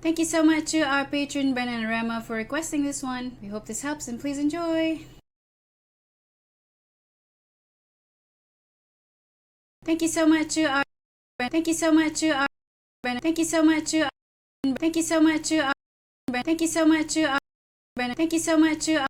Thank you so much to our patron Ben and Rema for requesting this one. We hope this helps and please enjoy. Thank you so much to our Thank you so much to our Thank you so much to Thank you so much to Thank you so much to Thank you so much to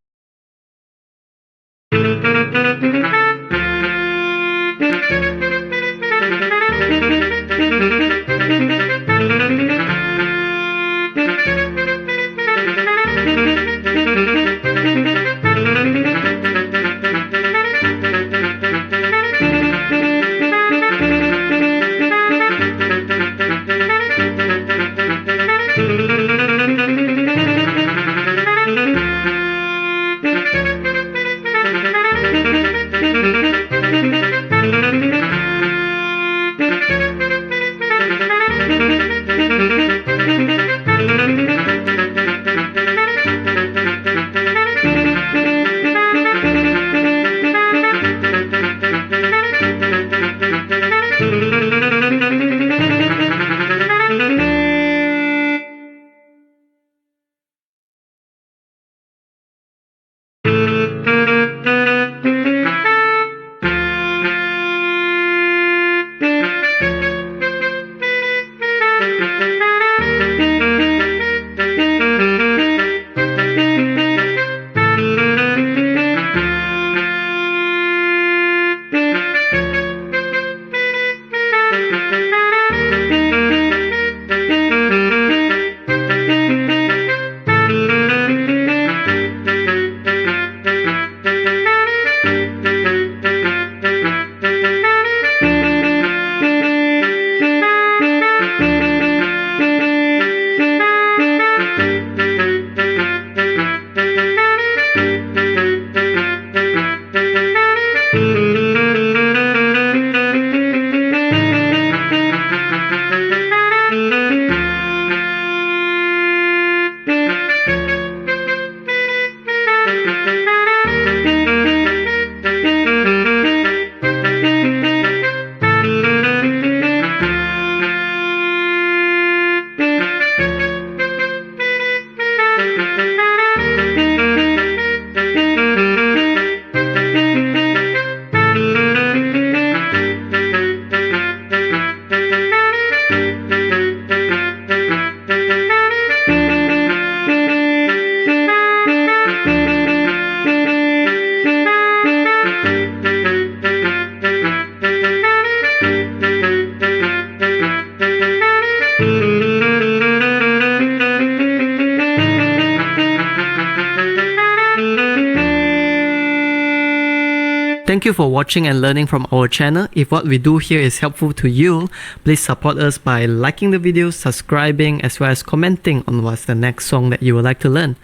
Thank you for watching and learning from our channel. If what we do here is helpful to you, please support us by liking the video, subscribing, as well as commenting on what's the next song that you would like to learn.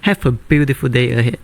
Have a beautiful day ahead.